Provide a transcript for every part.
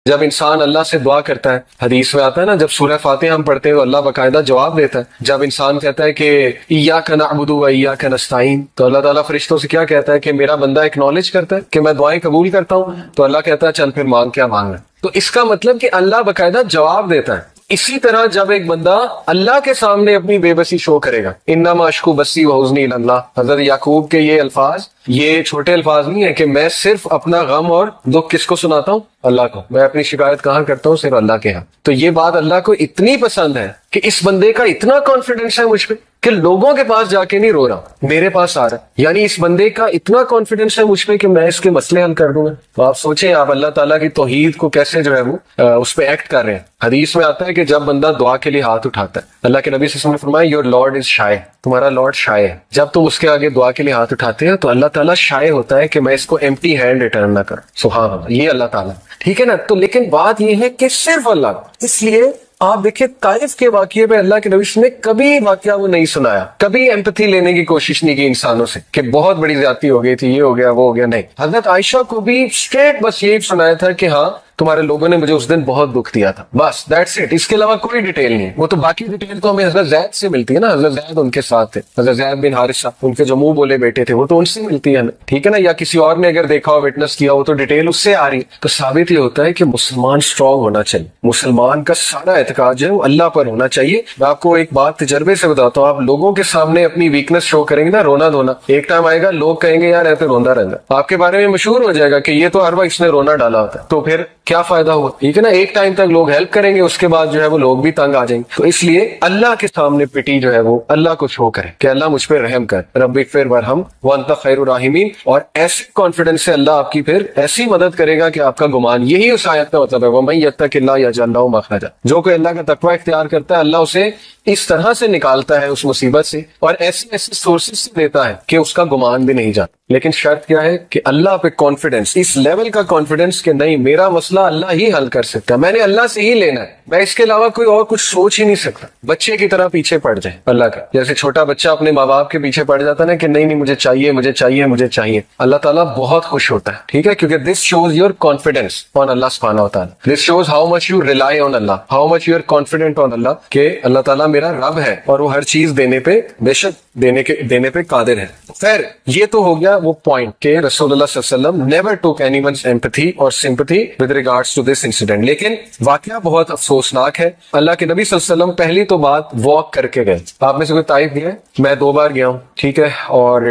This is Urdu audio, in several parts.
جب انسان اللہ سے دعا کرتا ہے، حدیث میں آتا ہے نا، جب سورہ فاتحہ ہم پڑھتے ہیں تو اللہ باقاعدہ جواب دیتا ہے. جب انسان کہتا ہے کہ ایاک نعبد و ایاک نستعین، تو اللہ تعالیٰ فرشتوں سے کیا کہتا ہے کہ میرا بندہ ایکنالج کرتا ہے کہ میں دعائیں قبول کرتا ہوں، تو اللہ کہتا ہے چل پھر مانگ کیا مانگنا. تو اس کا مطلب کہ اللہ باقاعدہ جواب دیتا ہے. اسی طرح جب ایک بندہ اللہ کے سامنے اپنی بے بسی شو کرے گا، انما اشکو بسی و حزنی الی اللہ، حضرت یعقوب کے یہ الفاظ، یہ چھوٹے الفاظ نہیں ہیں کہ میں صرف اپنا غم اور دکھ کس کو سناتا ہوں؟ اللہ کو. میں اپنی شکایت کہاں کرتا ہوں؟ صرف اللہ کے ہاں. تو یہ بات اللہ کو اتنی پسند ہے کہ اس بندے کا اتنا کانفیڈنس ہے مجھ پہ کہ لوگوں کے پاس جا کے نہیں رو رہا، میرے پاس آ رہا ہے. یعنی اس بندے کا اتنا کانفیڈنس ہے مجھ پہ کہ میں اس کے مسئلے حل کر دوں گا. تو آپ سوچیں آپ اللہ تعالیٰ کی توحید کو کیسے جو ہے وہ اس پہ ایکٹ کر رہے ہیں. حدیث میں آتا ہے کہ جب بندہ دعا کے لیے ہاتھ اٹھاتا ہے، اللہ کے نبی صلی اللہ علیہ وسلم نے فرمایا یور لارڈ از شائے، تمہارا لارڈ شائے ہے. جب تم اس کے آگے دعا کے لیے ہاتھ اٹھاتے ہیں تو اللہ تعالیٰ شائے ہوتا ہے کہ میں اس کو ایمپٹی ہینڈ ریٹرن نہ کروں. سبحان اللہ، یہ اللہ تعالیٰ. ٹھیک ہے نا. تو لیکن بات یہ ہے کہ صرف اللہ. اس لیے آپ دیکھیں طائف کے واقعے پہ اللہ کے نبی نے کبھی واقعہ وہ نہیں سنایا، کبھی ایمپتھی لینے کی کوشش نہیں کی انسانوں سے کہ بہت بڑی زیادتی ہو گئی تھی، یہ ہو گیا وہ ہو گیا. نہیں، حضرت عائشہ کو بھی اسٹریٹ بس یہی سنایا تھا کہ ہاں تمہارے لوگوں نے مجھے اس دن بہت دکھ دیا تھا، بس دیٹس اٹ. اس کے علاوہ کوئی ڈیٹیل نہیں. وہ تو باقی ڈیٹیل تو ہمیں حضرت زید سے ملتی ہے نا، حضرت زید ان کے ساتھ تھے، حضرت زید بن حارثہ ان کے جو منہ بولے بیٹے تھے، وہ تو ان سے ملتی ہے نا. ٹھیک ہے نا. یا کسی اور نے اگر دیکھا ہو، وٹنس کیا ہو، تو ڈیٹیل اس سے آ رہی. تو ثابت یہ ہوتا ہے کہ مسلمان اسٹرانگ ہونا چاہیے، مسلمان کا سارا اعتقاد جو ہے وہ اللہ پر ہونا چاہیے. میں آپ کو ایک بات تجربے سے بتاتا ہوں، آپ لوگوں کے سامنے اپنی ویکنس شو کریں گے نا، رونا دھونا، ایک ٹائم آئے گا لوگ کہیں گے یار ایسے روندا رہتا، آپ کے بارے میں مشہور ہو جائے گا کہ یہ تو ہر وقت اس نے رونا ڈالا ہوتا ہے. تو پھر کیا فائدہ ہوا؟ ٹھیک ہے نا. ایک ٹائم تک لوگ ہیلپ کریں گے، اس کے بعد جو ہے وہ لوگ بھی تنگ آ جائیں گے. تو اس لیے اللہ کے سامنے پٹی جو ہے وہ اللہ کو شو کرے کہ اللہ مجھ پہ رحم کر، رب اغفر وارحم وانت خیر الراحمین. اور ایسے کانفیڈنس سے اللہ آپ کی پھر ایسی مدد کرے گا کہ آپ کا گمان، یہی اس آیت کا مطلب ہے وَمَن يَتَّقِ اللَّهَ يَجْعَل لَهُ مَخْرَجًا. جو کوئی اللہ کا تقوی اختیار کرتا ہے اللہ اسے اس طرح سے نکالتا ہے اس مصیبت سے، اور ایسے ایسے سورسز سے دیتا ہے کہ اس کا گمان بھی نہیں جاتا. لیکن شرط کیا ہے کہ اللہ پہ کانفیڈنس، اس لیول کا کانفیڈنس کہ نہیں میرا مسئلہ اللہ ہی حل کر سکتا ہے، میں نے اللہ سے ہی لینا ہے، میں اس کے علاوہ کوئی اور کچھ سوچ ہی نہیں سکتا. بچے کی طرح پیچھے پڑ جائے اللہ کا، جیسے چھوٹا بچہ اپنے ماں باپ کے پیچھے پڑ جاتا ہے نا کہ نہیں مجھے چاہیے مجھے چاہیے مجھے چاہیے. اللہ تعالیٰ بہت خوش ہوتا ہے. ٹھیک ہے. کیونکہ this shows your confidence on Allah سبحانہ وتعالی. This shows how much you rely on Allah, how much you are confident on Allah کہ اللہ تعالیٰ میرا رب ہے اور وہ ہر چیز دینے پہ بے شک دینے پہ قادر ہے. خیر یہ تو ہو گیا وہ پوائنٹ کہ رسول اللہ صلی اللہ علیہ وسلم never took anyone's empathy or sympathy with regards to this incident. لیکن واقعہ بہت افسوسناک ہے. اللہ کے نبی صلی اللہ علیہ وسلم پہلی تو بات واک کر کے گئے. آپ میں سے کوئی طائف گیا ہے؟ میں 2 بار گیا ہوں. ٹھیک ہے. اور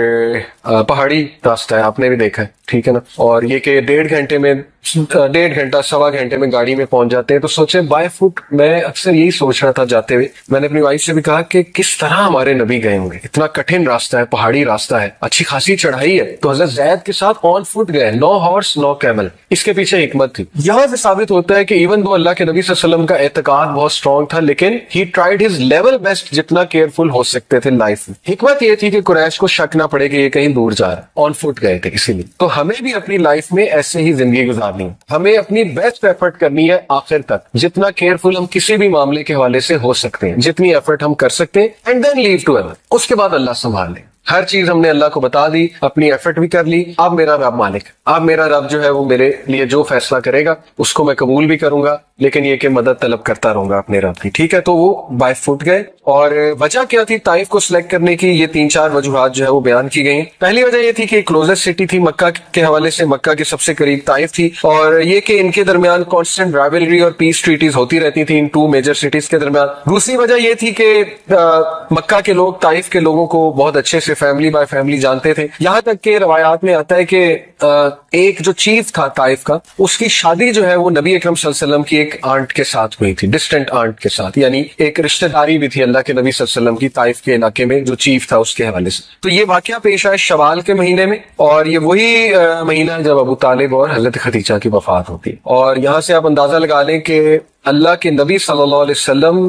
پہاڑی راستہ ہے، آپ نے بھی دیکھا ہے. ٹھیک ہے نا. اور یہ کہ 1.5 گھنٹے میں 1.5 گھنٹہ 1.25 گھنٹے میں گاڑی میں پہنچ جاتے ہیں. تو سوچیں بائی فٹ، میں اکثر یہی سوچ رہا تھا جاتے ہوئے، میں نے اپنی وائف سے بھی کہا کہ کس طرح ہمارے نبی گئے ہوں گے. اتنا کٹھن راستہ ہے، پہاڑی راستہ ہے، اچھی خاصی چڑھائی ہے. تو حضرت زید کے ساتھ آن فٹ گئے، نو ہارس نو کیمل. اس کے پیچھے حکمت تھی. یہاں سے ثابت ہوتا ہے کہ ایون دو اللہ کے نبی صلی اللہ علیہ وسلم کا اعتقاد بہت اسٹرانگ تھا، لیکن ہی ٹرائیڈ ہز لیول بیسٹ جتنا کیئرفل ہو سکتے تھے لائف میں. حکمت یہ تھی کہ قریش کو شک نہ پڑے کہ یہ کہیں دور جا رہا ہے. آن فٹ گئے تھے اسی لیے. تو ہمیں بھی اپنی لائف میں ایسے ہی زندگی گزارنی ہے. ہمیں اپنی بیسٹ ایفرٹ کرنی ہے آخر تک، جتنا کیئرفل ہم کسی بھی معاملے کے حوالے سے ہو سکتے ہیں، جتنی ایفرٹ ہم کر سکتے ہیں. And then leave to ever. اس کے بعد اللہ سنبھال لے. ہر چیز ہم نے اللہ کو بتا دی، اپنی ایفرٹ بھی کر لی. اب میرا رب مالک، اب میرا رب جو ہے وہ میرے لیے جو فیصلہ کرے گا اس کو میں قبول بھی کروں گا، لیکن یہ کہ مدد طلب کرتا رہوں گا اپنے رب کی. ٹھیک ہے. تو وہ بائی فٹ گئے. اور وجہ کیا تھی طائف کو سلیکٹ کرنے کی؟ یہ 3-4 وجوہات جو ہے وہ بیان کی گئی. پہلی وجہ یہ تھی کہ کلوزسٹ سٹی تھی مکہ کے حوالے سے، مکہ کے سب سے قریب طائف تھی، اور یہ کہ ان کے درمیان کانسٹنٹ رائولری اور پیس ٹریٹیز ہوتی رہتی تھی ان 2 میجر سٹیز کے درمیان. دوسری وجہ یہ تھی کہ مکہ کے لوگ طائف کے لوگوں کو بہت اچھے سے فیملی بائی فیملی جانتے تھے. یہاں تک کہ روایات میں آتا ہے کہ ایک جو چیف تھا طائف کا، اس کی شادی جو ہے وہ نبی اکرم صلی اللہ علیہ وسلم کی ایک آنٹ کے ساتھ ہوئی تھی، ڈسٹنٹ آنٹ کے ساتھ، یعنی ایک رشتہ داری بھی تھی اللہ کے نبی صلی اللہ علیہ وسلم کی طائف کے علاقے میں جو چیف تھا اس کے حوالے سے. تو یہ واقعہ پیش آیا شوال کے مہینے میں، اور یہ وہی مہینہ ہے جب ابو طالب اور حضرت خدیجہ کی وفات ہوتی ہے. اور یہاں سے آپ اندازہ لگا لیں کہ اللہ کے نبی صلی اللہ علیہ وسلم